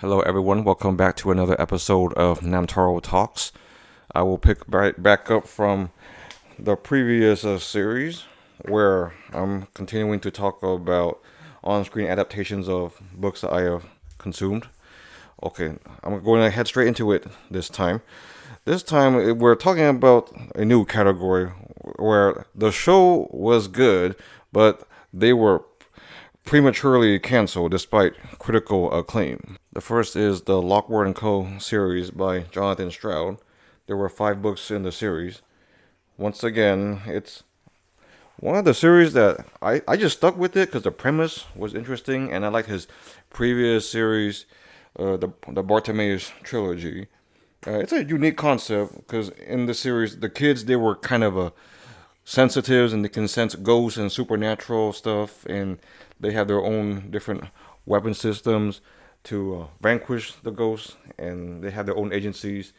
Hello, everyone. Welcome back to another episode of Namtaro Talks. I will pick right back up from the previous series where I'm continuing to talk about on-screen adaptations of books that I have consumed. Okay, I'm going to head straight into it this time. This time, we're talking about a new category where the show was good, but they were prematurely canceled despite critical acclaim. The first is the Lockwood and Co. series by Jonathan Stroud. There were 5 books in the series. Once again, it's one of the series that I just stuck with it because the premise was interesting and I liked his previous series, the Bartimaeus Trilogy. It's a unique concept because in the series, the kids, they were kind of sensitives and they can sense ghosts and supernatural stuff, and they have their own different weapon systems to vanquish the ghosts, and they have their own agencies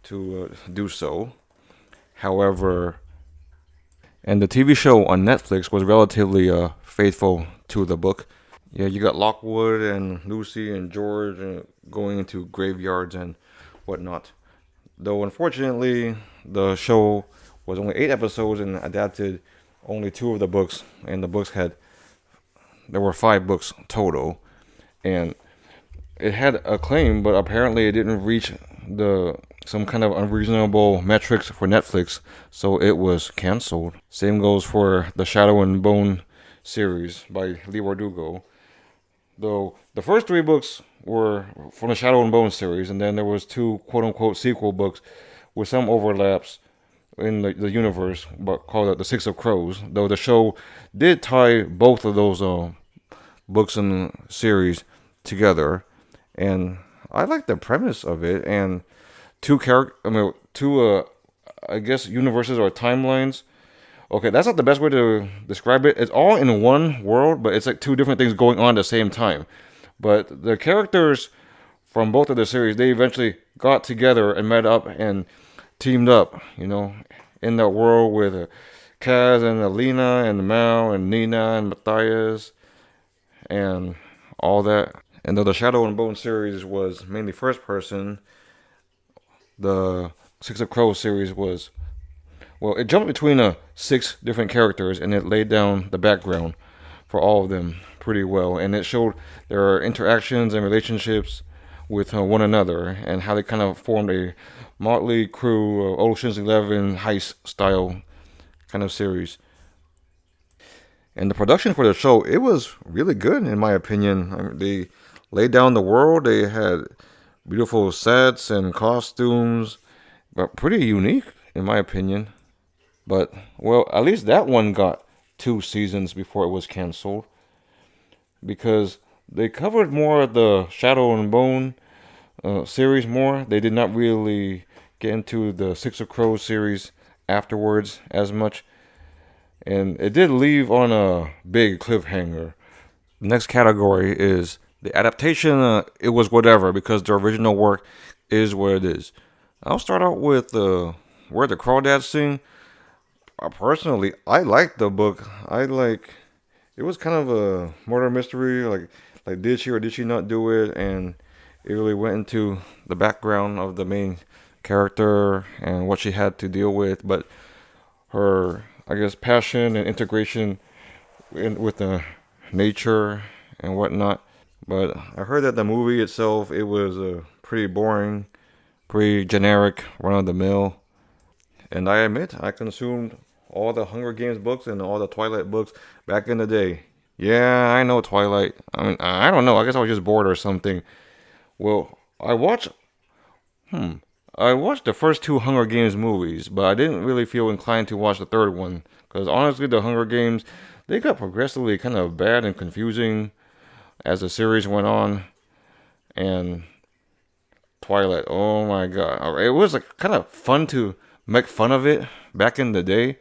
to do so. However, and the TV show on Netflix was relatively faithful to the book. Yeah, you got Lockwood and Lucy and George going into graveyards and whatnot. Though unfortunately, the show was only 8 episodes and adapted only 2 of the books, and there were 5 books total, and it had acclaim, but apparently it didn't reach the some kind of unreasonable metrics for Netflix, so it was canceled. Same goes for the Shadow and Bone series by Lee Bardugo. Though the first 3 books were from the Shadow and Bone series, and then there was 2 quote-unquote sequel books with some overlaps in the universe, but called the Six of Crows. Though the show did tie both of those books and series together, and I like the premise of it. And two I guess universes or timelines. Okay, that's not the best way to describe it. It's all in one world, but it's like 2 different things going on at the same time. But the characters from both of the series, they eventually got together and met up and teamed up, in that world with Kaz and Alina and Mao and Nina and Matthias and all that. And though the Shadow and Bone series was mainly first person, the Six of Crows series was, well, it jumped between 6 different characters and it laid down the background for all of them pretty well. And it showed their interactions and relationships with one another and how they kind of formed a motley crew, Ocean's 11 heist style kind of series. And the production for the show, it was really good in my opinion. I mean, they laid down the world. They had beautiful sets and costumes, but pretty unique in my opinion. But, well, at least that one got 2 seasons before it was canceled, because they covered more of the Shadow and Bone series more. They did not really get into the Six of Crows series afterwards as much, and it did leave on a big cliffhanger. The next category is the adaptation. It was whatever because the original work is what it is. I'll start out with Where the Crawdads Sing. Personally, I liked the book. It was kind of a murder mystery, like did she or did she not do it, and it really went into the background of the main character and what she had to deal with, but her, I guess, passion and integration with the nature and whatnot. But I heard that the movie itself, it was pretty boring, pretty generic, run of the mill. And I admit, I consumed all the Hunger Games books and all the Twilight books back in the day. Yeah, I know Twilight. I mean, I don't know. I guess I was just bored or something. Well, I watched the first 2 Hunger Games movies, but I didn't really feel inclined to watch the third one. Because honestly, the Hunger Games, they got progressively kind of bad and confusing as the series went on. And Twilight, oh my god. It was like kind of fun to make fun of it back in the day.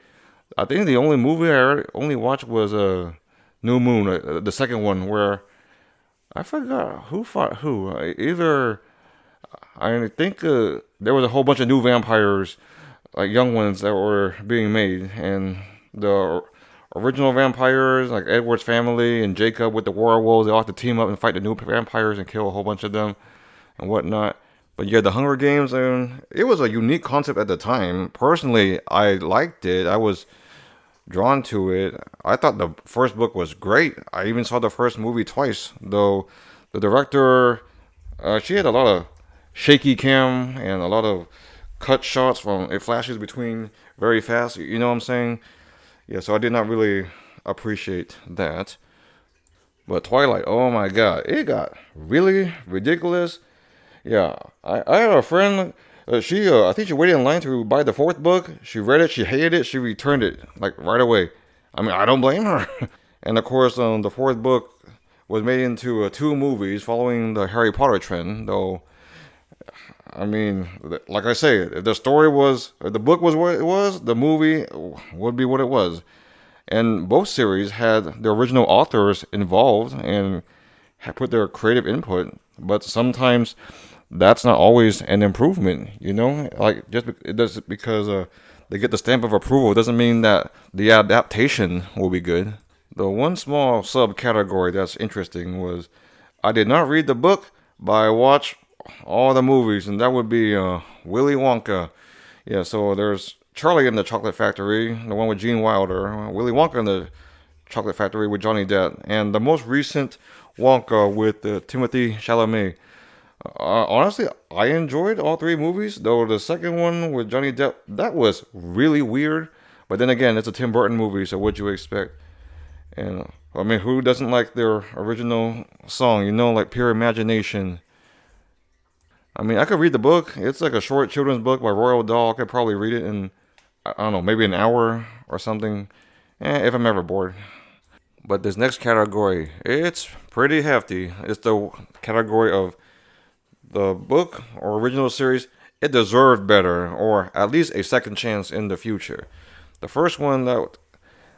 I think the only movie I only watched was New Moon, the second one, where I forgot who fought who. Either I think there was a whole bunch of new vampires, like young ones that were being made, and the original vampires, like Edward's family and Jacob with the werewolves. They all have to team up and fight the new vampires and kill a whole bunch of them and whatnot. But yeah, the Hunger Games, and it was a unique concept at the time. Personally, I liked it. I was drawn to it. I thought the first book was great. I even saw the first movie twice, though the director, she had a lot of shaky cam and a lot of cut shots from it flashes between very fast. You know what I'm saying? Yeah, so I did not really appreciate that. But Twilight, oh my god, it got really ridiculous. Yeah, I had a friend. I think she waited in line to buy the fourth book. She read it, she hated it, she returned it like right away. I mean, I don't blame her. And of course, the fourth book was made into two movies following the Harry Potter trend. Though, I mean, like I say, if if the book was what it was, the movie would be what it was. And both series had the original authors involved and had put their creative input. But sometimes that's not always an improvement, you know? Like, it does because they get the stamp of approval doesn't mean that the adaptation will be good. The one small subcategory that's interesting was I did not read the book, but I watched all the movies, and that would be Willy Wonka. Yeah, so there's Charlie in the Chocolate Factory, the one with Gene Wilder, Willy Wonka in the Chocolate Factory with Johnny Depp, and the most recent Wonka with Timothy Chalamet. Honestly, I enjoyed all three movies, though the second one with Johnny Depp, that was really weird. But then again, it's a Tim Burton movie, so what'd you expect? And I mean, who doesn't like their original song, like Pure Imagination? I mean, I could read the book. It's like a short children's book by Roald Dahl. I could probably read it in, I don't know, maybe an hour or something, if I'm ever bored. But this next category, it's pretty hefty. It's the category of the book or original series, it deserved better, or at least a second chance in the future. The first one that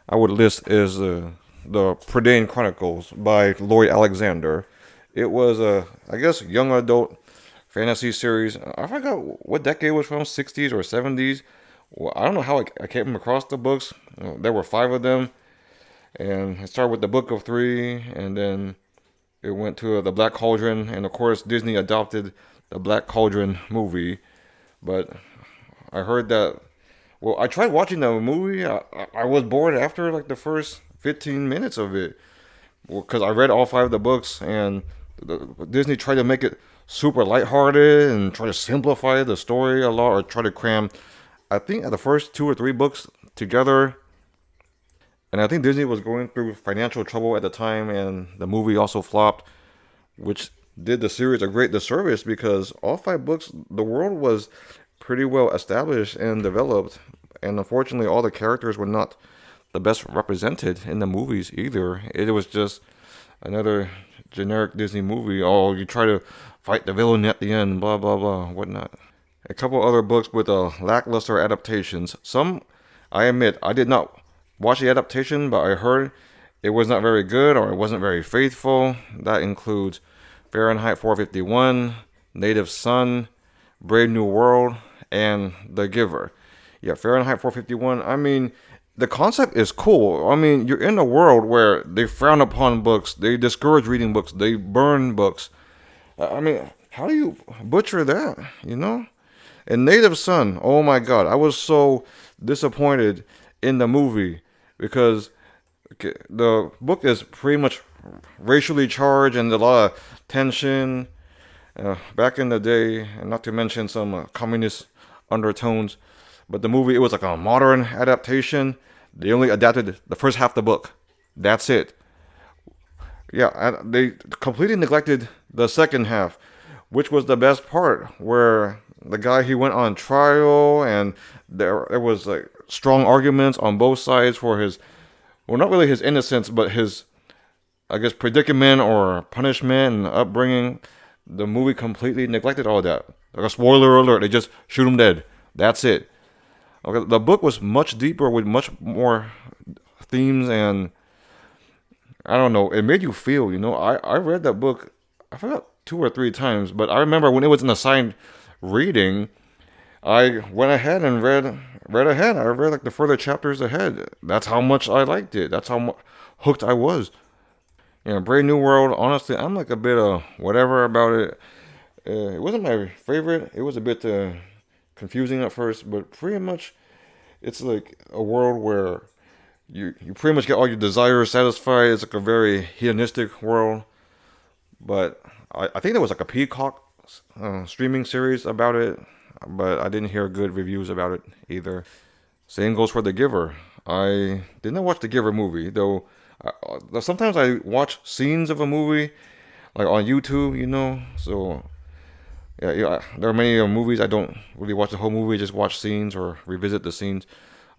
I would list is the Prydain Chronicles by Lloyd Alexander. It was I guess, young adult fantasy series. I forgot what decade it was from, 60s or 70s. Well, I don't know how I came across the books. There were 5 of them, and it started with the Book of Three, and then it went to the Black Cauldron, and of course Disney adopted the Black Cauldron movie. But I heard that. Well, I tried watching the movie. I was bored after like the first 15 minutes of it, because I read all 5 of the books, and Disney tried to make it super lighthearted and try to simplify the story a lot, or try to cram, I think, the first 2 or 3 books together. And I think Disney was going through financial trouble at the time, and the movie also flopped, which did the series a great disservice because all 5 books, the world was pretty well established and developed. And unfortunately, all the characters were not the best represented in the movies either. It was just another generic Disney movie. Oh, you try to fight the villain at the end, blah, blah, blah, whatnot. A couple other books with lackluster adaptations. Some, I admit, I did not watch the adaptation, but I heard it was not very good or it wasn't very faithful. That includes Fahrenheit 451, Native Son, Brave New World, and The Giver. Yeah, Fahrenheit 451, I mean, the concept is cool. I mean, you're in a world where they frown upon books, they discourage reading books, they burn books. I mean, how do you butcher that, And Native Son, oh my god, I was so disappointed in the movie because the book is pretty much racially charged and a lot of tension back in the day, and not to mention some communist undertones. But the movie, it was like a modern adaptation. They only adapted the first half of the book. That's it. Yeah, they completely neglected the second half, which was the best part, where the guy, he went on trial, and there was like strong arguments on both sides for his, well, not really his innocence, but his, I guess, predicament or punishment and upbringing. The movie completely neglected all that. Like a spoiler alert, they just shoot him dead. That's it. Okay, the book was much deeper with much more themes, and I don't know, it made you feel, I read that book, I forgot 2 or 3 times, but I remember when it was an assigned reading, I went ahead and read ahead. I read like the further chapters ahead. That's how much I liked it. That's how hooked I was. Brave New World. Honestly, I'm like a bit of whatever about it. It wasn't my favorite. It was a bit confusing at first, but pretty much it's like a world where you pretty much get all your desires satisfied. It's like a very hedonistic world. But I think there was like a Peacock streaming series about it, but I didn't hear good reviews about it either. Same goes for The Giver. I did not watch The Giver movie, though. Sometimes I watch scenes of a movie, like on YouTube, So yeah, there are many movies I don't really watch the whole movie, just watch scenes or revisit the scenes.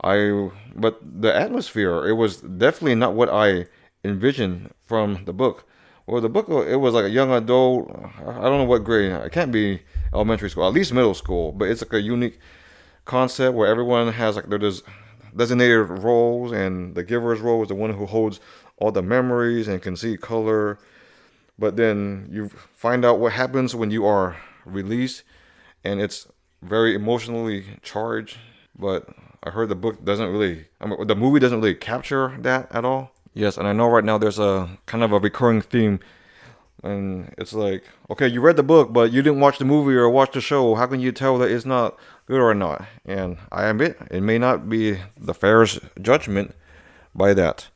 But the atmosphere, it was definitely not what I envisioned from the book. Well, the book, it was like a young adult. I don't know what grade. It can't be elementary school, at least middle school. But it's like a unique concept where everyone has like their designated roles, and the giver's role is the one who holds all the memories and can see color. But then you find out what happens when you are released, and it's very emotionally charged. But I heard the movie doesn't really capture that at all. Yes, and I know right now there's a kind of a recurring theme, and it's like, okay, you read the book, but you didn't watch the movie or watch the show. How can you tell that it's not good or not? And I admit, it may not be the fairest judgment by that.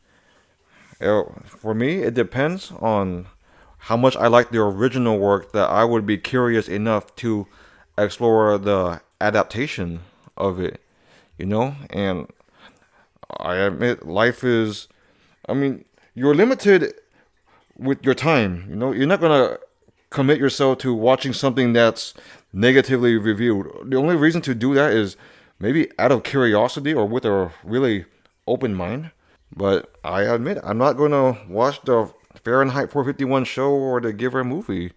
For me, it depends on how much I like the original work that I would be curious enough to explore the adaptation of it, And I admit you're limited with your time. You're not gonna commit yourself to watching something that's negatively reviewed. The only reason to do that is maybe out of curiosity or with a really open mind. But I admit I'm not gonna watch the Fahrenheit 451 show or the Giver movie,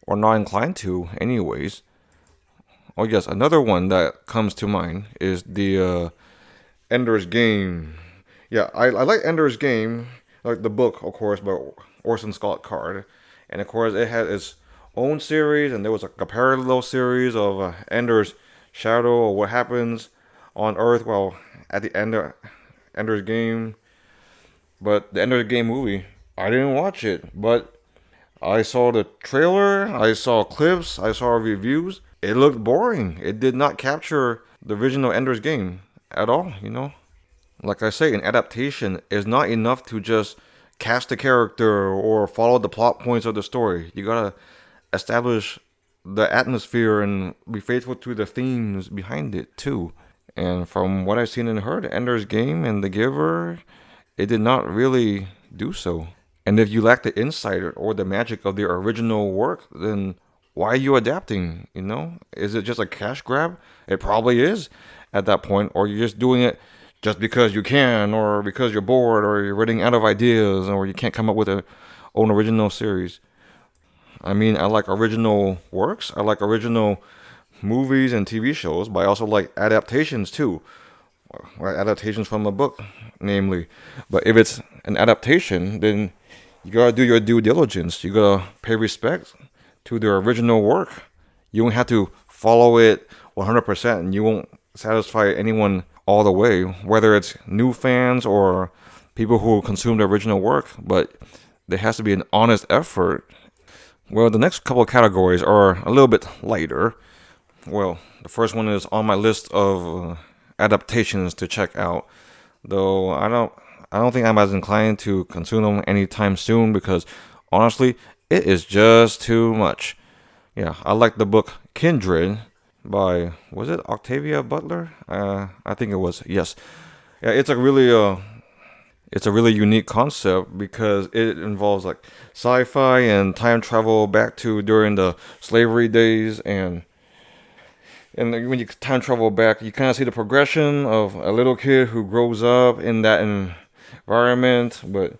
or not inclined to, anyways. Oh yes, another one that comes to mind is the Ender's Game. Yeah, I like Ender's Game, like the book, of course, by Orson Scott Card. And of course, it had its own series, and there was like a parallel series of Ender's Shadow, or what happens on Earth while at the end of Ender's Game. But the Ender's Game movie, I didn't watch it, but I saw the trailer, I saw clips, I saw reviews. It looked boring. It did not capture the original Ender's Game at all. Like I say, an adaptation is not enough to just cast a character or follow the plot points of the story. You gotta establish the atmosphere and be faithful to the themes behind it too. And from what I've seen and heard, Ender's Game and The Giver, it did not really do so. And if you lack the insight or the magic of the original work, then why are you adapting? Is it just a cash grab? It probably is at that point, or you're just doing it just because you can, or because you're bored, or you're running out of ideas, or you can't come up with a own original series. I like original works. I like original movies and TV shows, but I also like adaptations too. Adaptations from a book, namely. But if it's an adaptation, then you gotta do your due diligence. You gotta pay respect to the original work. You don't have to follow it 100%, and you won't satisfy anyone all the way, whether it's new fans or people who consume the original work. But there has to be an honest effort. Well, the next couple of categories are a little bit lighter. Well, the first one is on my list of adaptations to check out, though I don't think I'm as inclined to consume them anytime soon, because honestly, it is just too much. Yeah, I like the book Kindred by, was it Octavia Butler? I think it was. Yes. Yeah, it's a really unique concept because it involves like sci-fi and time travel back to during the slavery days, and when you time travel back, you kind of see the progression of a little kid who grows up in that environment, but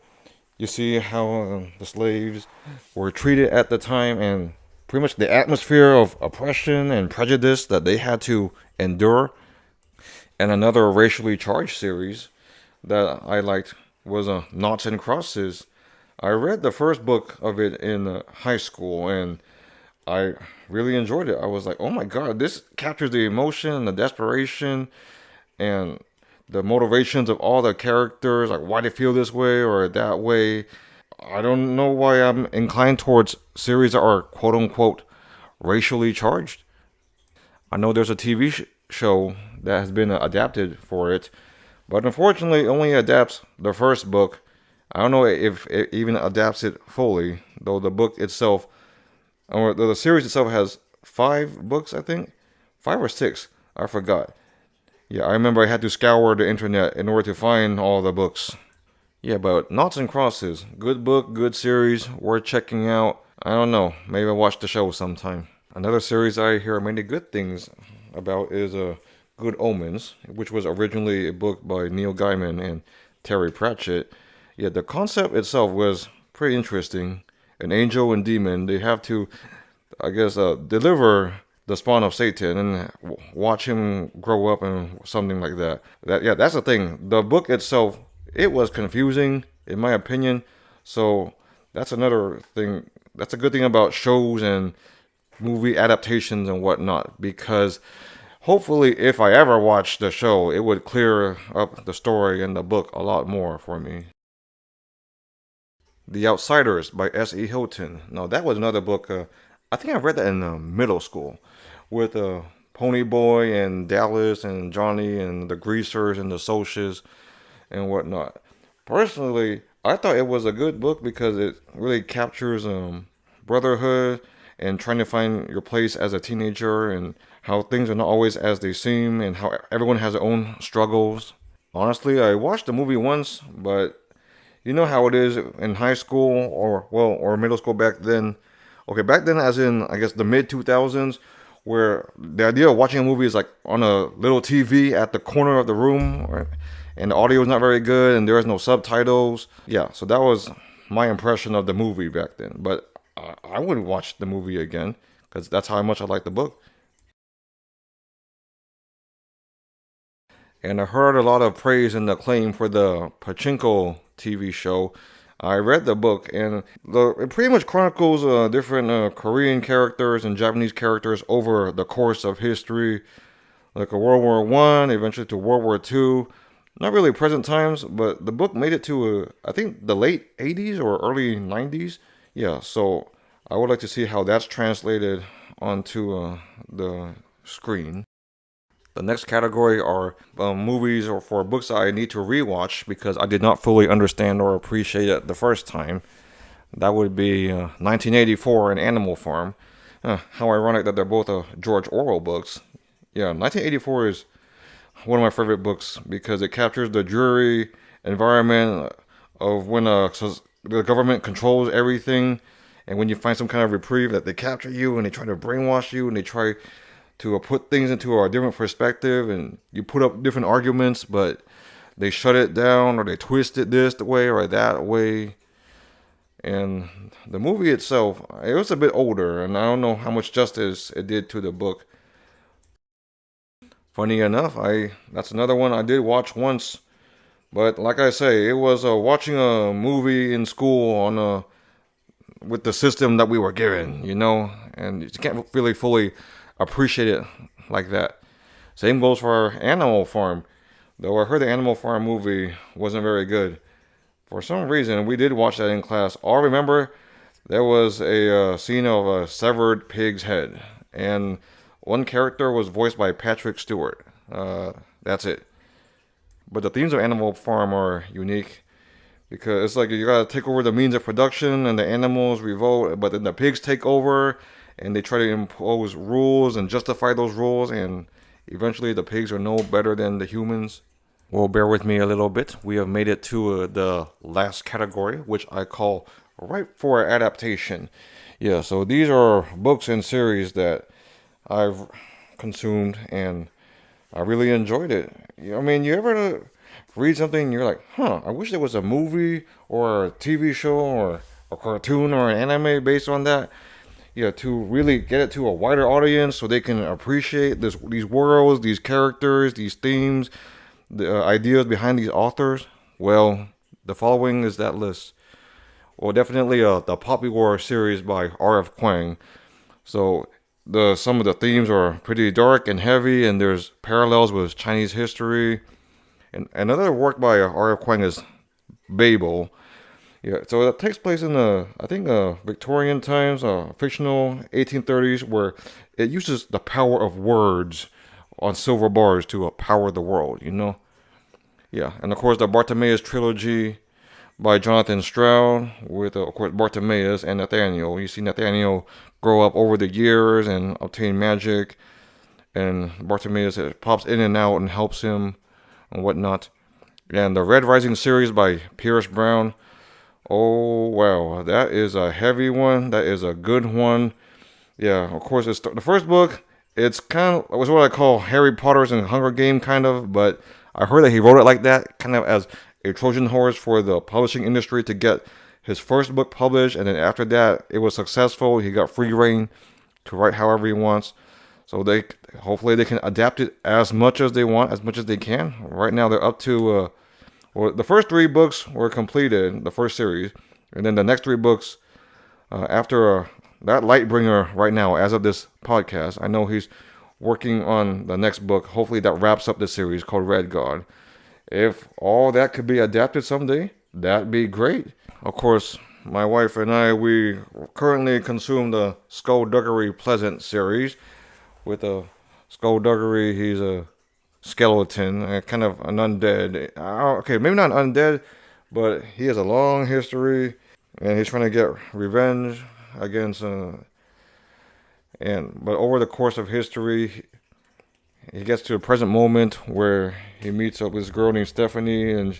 you see how the slaves were treated at the time, and pretty much the atmosphere of oppression and prejudice that they had to endure. And another racially charged series that I liked was Noughts and Crosses. I read the first book of it in high school, and I really enjoyed it. I was like, oh my god, this captures the emotion and the desperation and the motivations of all the characters, like why they feel this way or that way. I don't know why I'm inclined towards series that are quote unquote racially charged. I know there's a TV show that has been adapted for it, but unfortunately, it only adapts the first book. I don't know if it even adapts it fully, though the book itself, or the series itself, has 5 books, I think, 5 or 6. I forgot. Yeah, I remember I had to scour the internet in order to find all the books. Yeah, but Noughts and Crosses, good book, good series, worth checking out. I don't know, maybe I'll watch the show sometime. Another series I hear many good things about is Good Omens, which was originally a book by Neil Gaiman and Terry Pratchett. Yeah, the concept itself was pretty interesting. An angel and demon, they have to, I guess, deliver the spawn of Satan and watch him grow up and something like that. Yeah, that's the thing. The book itself, it was confusing, in my opinion. So that's another thing. That's a good thing about shows and movie adaptations and whatnot, because hopefully if I ever watch the show, it would clear up the story in the book a lot more for me. The Outsiders by S.E. Hilton. Now that was another book. I think I read that in middle school with Pony Boy and Dallas and Johnny and the Greasers and the Socias and whatnot. Personally, I thought it was a good book because it really captures brotherhood and trying to find your place as a teenager and how things are not always as they seem and how everyone has their own struggles. Honestly, I watched the movie once, but you know how it is in high school or middle school back then. Okay, back then as in I guess the mid 2000s, where the idea of watching a movie is like on a little TV at the corner of the room, and the audio is not very good and there is no subtitles. Yeah, so that was my impression of the movie back then. But I wouldn't watch the movie again because that's how much I like the book. And I heard a lot of praise and acclaim for the Pachinko TV show. I read the book, and it pretty much chronicles different Korean characters and Japanese characters over the course of history, like a World War I, eventually to World War II. Not really present times, but the book made it to I think the late 80s or early 90s. Yeah, so I would like to see how that's translated onto the screen. The next category are movies or for books I need to rewatch because I did not fully understand or appreciate it the first time. That would be 1984 and Animal Farm. How ironic that they're both George Orwell books. Yeah, 1984 is one of my favorite books because it captures the dreary environment of when the government controls everything, and when you find some kind of reprieve that they capture you and they try to brainwash you and they try to put things into a different perspective, and you put up different arguments, but they shut it down or they twist it this way or that way. And the movie itself, it was a bit older, and I don't know how much justice it did to the book. Funny enough, that's another one I did watch once, but like I say, it was watching a movie in school on with the system that we were given, and you can't really fully appreciate it like that. Same goes for Animal Farm, though I heard the Animal Farm movie wasn't very good. For some reason, we did watch that in class. All I remember, there was a scene of a severed pig's head, and one character was voiced by Patrick Stewart. That's it. But the themes of Animal Farm are unique because it's like you gotta take over the means of production, and the animals revolt, but then the pigs take over, and they try to impose rules and justify those rules, and eventually the pigs are no better than the humans. Well, bear with me a little bit. We have made it to the last category, which I call Ripe for Adaptation. Yeah, so these are books and series that I've consumed, and I really enjoyed it. I mean, you ever read something and you're like, I wish there was a movie or a TV show or a cartoon or an anime based on that. Yeah, to really get it to a wider audience so they can appreciate these worlds, these characters, these themes, the ideas behind these authors. Well, the following is that list. Well, definitely the Poppy War series by R.F. Kuang. So the some of the themes are pretty dark and heavy, and there's parallels with Chinese history. And another work by R.F. Kuang is Babel. Yeah, so it takes place in the I think Victorian times, fictional 1830s, where it uses the power of words on silver bars to power the world. Yeah, and of course the Bartimaeus trilogy by Jonathan Stroud with of course Bartimaeus and Nathaniel. You see Nathaniel grow up over the years and obtain magic, and Bartimaeus pops in and out and helps him and whatnot. And the Red Rising series by Pierce Brown. Oh wow, that is a heavy one. That is a good one. Yeah, of course it's the first book. It's kind of it was what I call Harry Potter's and Hunger Game kind of, but I heard that he wrote it like that, kind of as a Trojan horse for the publishing industry to get his first book published, and then after that it was successful. He got free reign to write however he wants. So they hopefully they can adapt it as much as they want, as much as they can. Right now they're up to well, the first 3 books were completed, the first series, and then the next 3 books after that Lightbringer right now, as of this podcast, I know he's working on the next book. Hopefully that wraps up the series called Red God. If all that could be adapted someday, that'd be great. Of course, my wife and I, we currently consume the Skulduggery Pleasant series. With a Skulduggery, he's a skeleton, kind of an undead. Okay, maybe not undead, but he has a long history, and he's trying to get revenge against. But over the course of history, he gets to a present moment where he meets up with this girl named Stephanie, and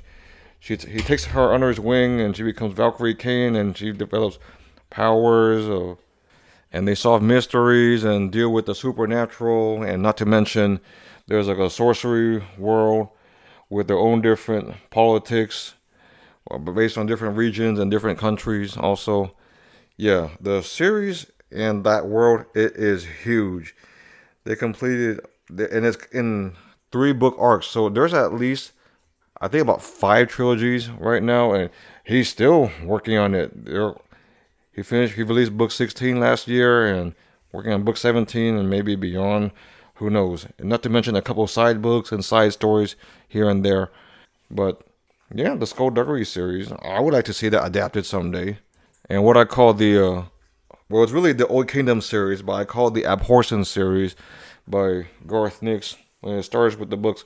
he takes her under his wing, and she becomes Valkyrie Kane, and she develops powers and they solve mysteries and deal with the supernatural, and not to mention there's like a sorcery world with their own different politics based on different regions and different countries also. Yeah, the series and that world, it is huge. They completed, and it's in 3-book arcs, so there's at least I think about 5 trilogies right now, and he's still working on it. He released book 16 last year and working on book 17 and maybe beyond. Who knows? And not to mention a couple of side books and side stories here and there. But yeah, the Skulduggery series, I would like to see that adapted someday. And what I call well, it's really the Old Kingdom series, but I call it the Abhorsen series by Garth Nix. When it starts with the books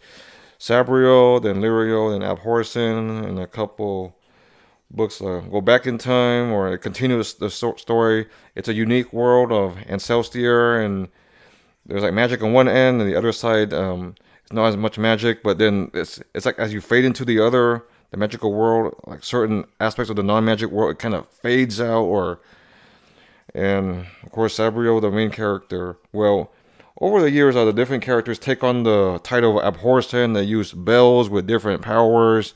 Sabriel, then Lirio, then Abhorsen, and a couple books go back in time or continue the story. It's a unique world of Ancestor, and there's like magic on one end, and the other side it's not as much magic. But then it's like as you fade into the magical world, like certain aspects of the non-magic world, it kind of fades out. And of course, Sabriel, the main character. Well, over the years, the different characters take on the title of Abhorsen. They use bells with different powers.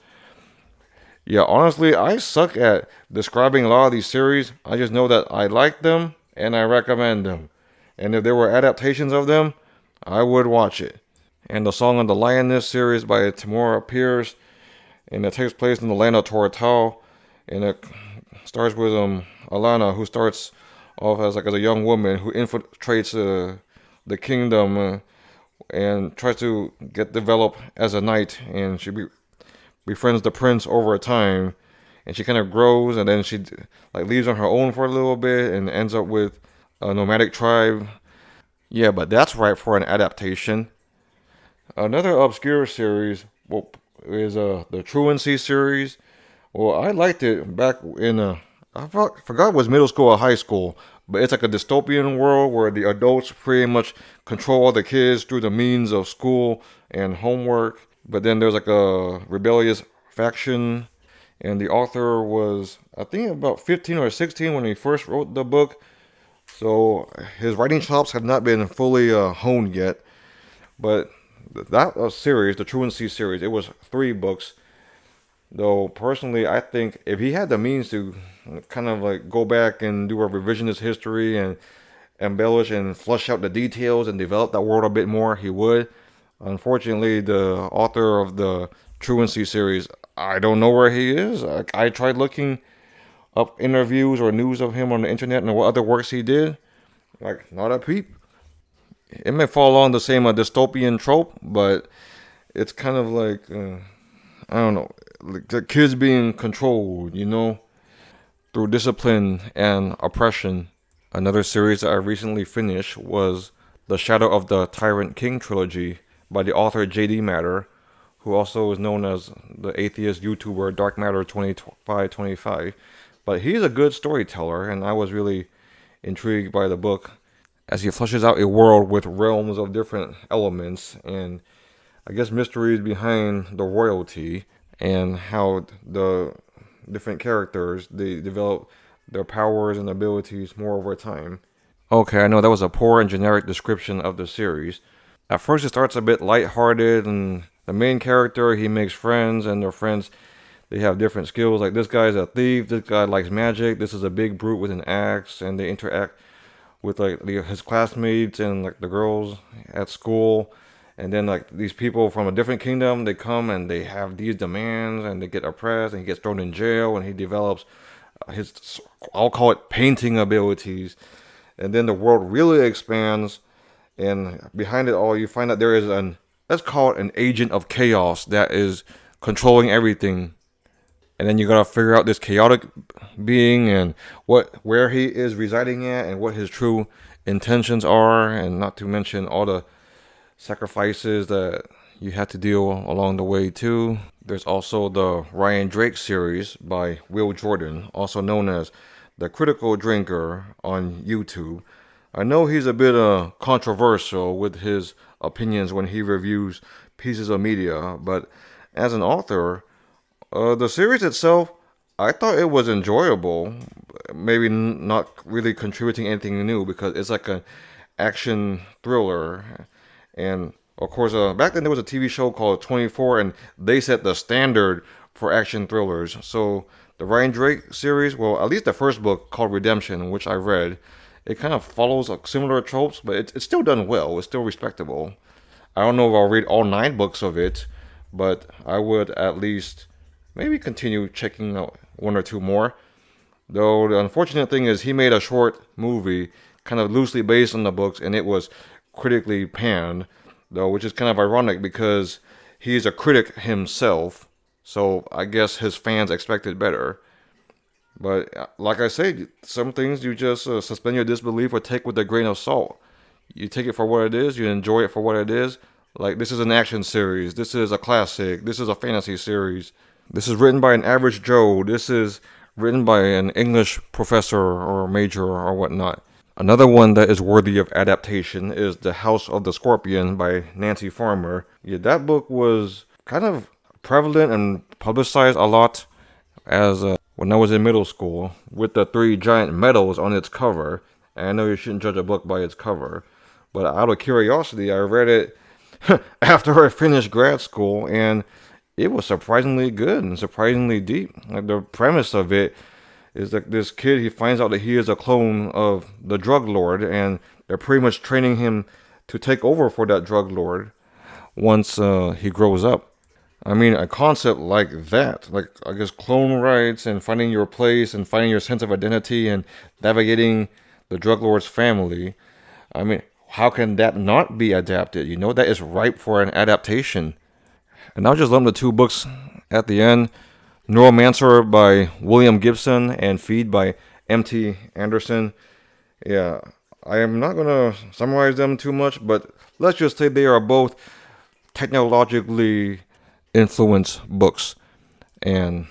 Yeah, honestly, I suck at describing a lot of these series. I just know that I like them and I recommend them. And if there were adaptations of them, I would watch it. And the Song of the Lioness series by Tamora Pierce, and it takes place in the land of Toratal, and it starts with Alana, who starts off as a young woman who infiltrates the kingdom and tries to get developed as a knight, and she befriends the prince over time, and she kind of grows, and then she leaves on her own for a little bit and ends up with a nomadic tribe. Yeah, but that's right for an adaptation. Another obscure series is the Truancy series. Well, I liked it back in I forgot it was middle school or high school, but it's like a dystopian world where the adults pretty much control all the kids through the means of school and homework. But then there's like a rebellious faction, and the author was, I think, about 15 or 16 when he first wrote the book. So his writing chops have not been fully honed yet. But that series, the Truancy series, it was 3 books. Though personally, I think if he had the means to kind of go back and do a revisionist history and embellish and flush out the details and develop that world a bit more, he would. Unfortunately, the author of the Truancy series, I don't know where he is. I tried looking up interviews or news of him on the internet and what other works he did. Like, not a peep. It may fall along the same dystopian trope, but it's kind of like, I don't know, like the kids being controlled, through discipline and oppression. Another series that I recently finished was The Shadow of the Tyrant King Trilogy by the author J.D. Matter, who also is known as the atheist YouTuber Dark Matter 2525. But he's a good storyteller, and I was really intrigued by the book as he fleshes out a world with realms of different elements and I guess mysteries behind the royalty and how the different characters they develop their powers and abilities more over time. Okay, I know that was a poor and generic description of the series. At first, it starts a bit lighthearted, and the main character he makes friends, and their friends they have different skills. Like this guy's a thief, this guy likes magic, this is a big brute with an axe, and they interact with like his classmates and like the girls at school. And then like these people from a different kingdom, they come and they have these demands and they get oppressed and he gets thrown in jail and he develops his, I'll call it painting abilities. And then the world really expands and behind it all you find that there is let's call it an agent of chaos that is controlling everything. And then you gotta figure out this chaotic being and where he is residing at and what his true intentions are, and not to mention all the sacrifices that you had to deal along the way too. There's also the Ryan Drake series by Will Jordan, also known as the Critical Drinker on YouTube. I know he's a bit controversial with his opinions when he reviews pieces of media, but as an author, the series itself, I thought it was enjoyable. Maybe not really contributing anything new because it's like an action thriller. And of course, back then there was a TV show called 24, and they set the standard for action thrillers. So the Ryan Drake series, well, at least the first book called Redemption, which I read, it kind of follows similar tropes, but it's still done well. It's still respectable. I don't know if I'll read all 9 books of it, but I would at least maybe continue checking out 1 or 2 more. Though the unfortunate thing is he made a short movie kind of loosely based on the books, and it was critically panned, though, which is kind of ironic because he's a critic himself, so I guess his fans expected better. But like I said, some things you just suspend your disbelief or take with a grain of salt. You take it for what it is, you enjoy it for what it is. Like, this is an action series, this is a classic, this is a fantasy series. This is written by an average Joe, this is written by an English professor or major or whatnot. Another one that is worthy of adaptation is The House of the Scorpion by Nancy Farmer. Yeah, that book was kind of prevalent and publicized a lot as when I was in middle school with the 3 giant medals on its cover. And I know you shouldn't judge a book by its cover, but out of curiosity, I read it after I finished grad school, and it was surprisingly good and surprisingly deep. Like, the premise of it is that this kid, he finds out that he is a clone of the drug lord, and they're pretty much training him to take over for that drug lord once he grows up. I mean, a concept like that, like I guess clone rights and finding your place and finding your sense of identity and navigating the drug lord's family. I mean, how can that not be adapted? That is ripe for an adaptation. And I'll just lump the 2 books at the end. Neuromancer by William Gibson and Feed by M.T. Anderson. Yeah, I am not going to summarize them too much, but let's just say they are both technologically influenced books. And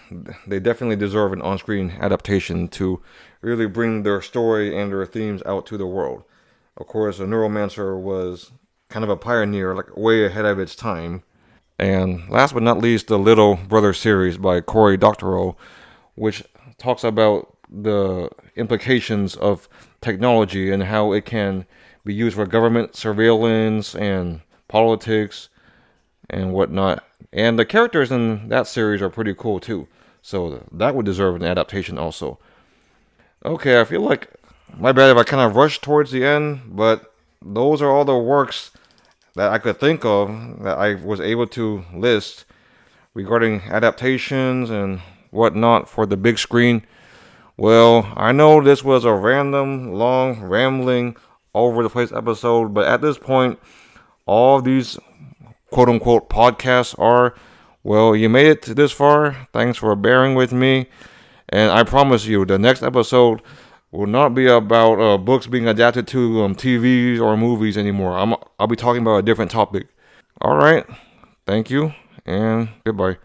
they definitely deserve an on-screen adaptation to really bring their story and their themes out to the world. Of course, a Neuromancer was kind of a pioneer, like way ahead of its time. And last but not least, the Little Brother series by Cory Doctorow, which talks about the implications of technology and how it can be used for government surveillance and politics and whatnot. And the characters in that series are pretty cool too. So that would deserve an adaptation also. Okay, I feel like, my bad if I kind of rushed towards the end, but those are all the works that I could think of that I was able to list regarding adaptations and whatnot for the big screen. Well, I know this was a random, long, rambling, all over the place episode. But at this point, all these quote unquote podcasts are, well, you made it this far. Thanks for bearing with me. And I promise you, the next episode will not be about books being adapted to TVs or movies anymore. I'll be talking about a different topic. All right. Thank you and goodbye.